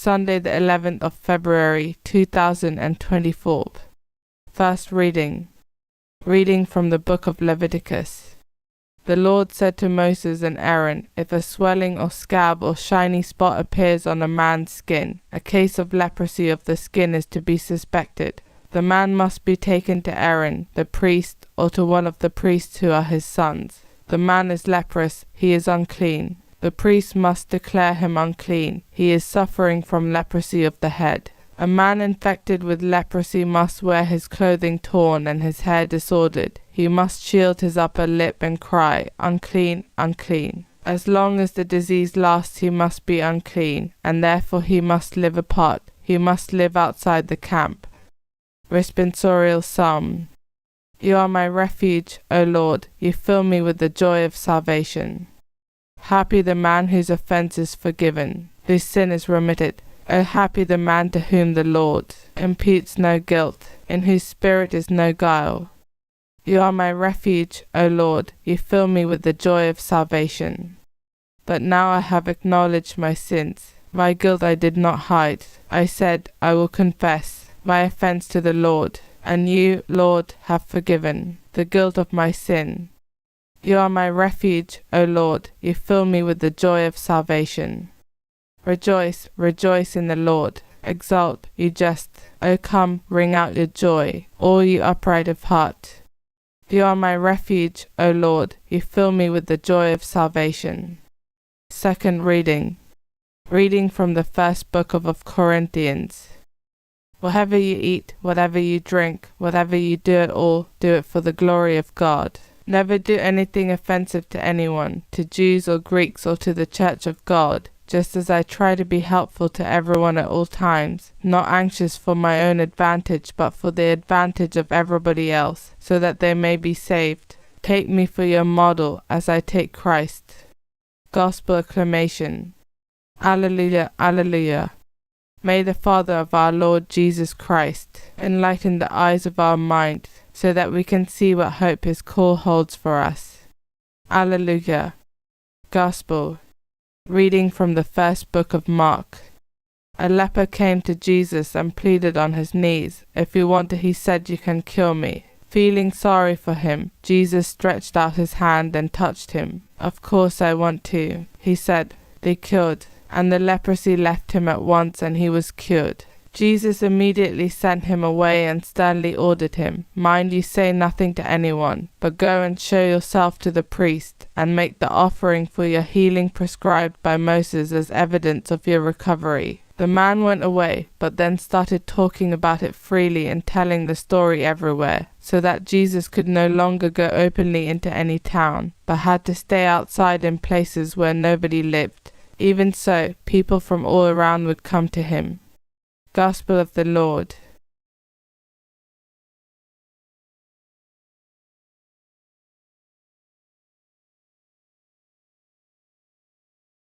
Sunday the 11th of February 2024. First reading. Reading from the book of Leviticus. The Lord said to Moses and Aaron, if a swelling or scab or shiny spot appears on a man's skin, a case of leprosy of the skin is to be suspected. The man must be taken to Aaron, the priest, or to one of the priests who are his sons. The man is leprous, he is unclean. The priest must declare him unclean. He is suffering from leprosy of the head. A man infected with leprosy must wear his clothing torn and his hair disordered. He must shield his upper lip and cry, unclean, unclean. As long as the disease lasts, he must be unclean, and therefore he must live apart. He must live outside the camp. Responsorial Psalm. You are my refuge, O Lord. You fill me with the joy of salvation. Happy the man whose offense is forgiven, whose sin is remitted. O happy the man to whom the Lord imputes no guilt, in whose spirit is no guile. You are my refuge, O Lord. You fill me with the joy of salvation. But now I have acknowledged my sins. My guilt I did not hide. I said, I will confess my offense to the Lord, and you, Lord, have forgiven the guilt of my sin. You are my refuge, O Lord. You fill me with the joy of salvation. Rejoice, rejoice in the Lord. Exult, you just. O come, ring out your joy, all you upright of heart. You are my refuge, O Lord. You fill me with the joy of salvation. Second reading. Reading from the first book of Corinthians. Whatever you eat, whatever you drink, whatever you do at all, do it for the glory of God. Never do anything offensive to anyone, to Jews or Greeks or to the church of God, just as I try to be helpful to everyone at all times, not anxious for my own advantage but for the advantage of everybody else, so that they may be saved. Take me for your model as I take Christ. Gospel acclamation. Alleluia, alleluia. May the Father of our Lord Jesus Christ enlighten the eyes of our mind, so that we can see what hope his call holds for us. Alleluia. Gospel. Reading from the first book of Mark. A leper came to Jesus and pleaded on his knees. If you want to, he said, you can cure me. Feeling sorry for him, Jesus stretched out his hand and touched him. Of course I want to, he said. They cured, and the leprosy left him at once, and he was cured. Jesus immediately sent him away and sternly ordered him, mind you say nothing to anyone, but go and show yourself to the priest, and make the offering for your healing prescribed by Moses as evidence of your recovery. The man went away, but then started talking about it freely and telling the story everywhere, so that Jesus could no longer go openly into any town, but had to stay outside in places where nobody lived. Even so, people from all around would come to him. Gospel of the Lord.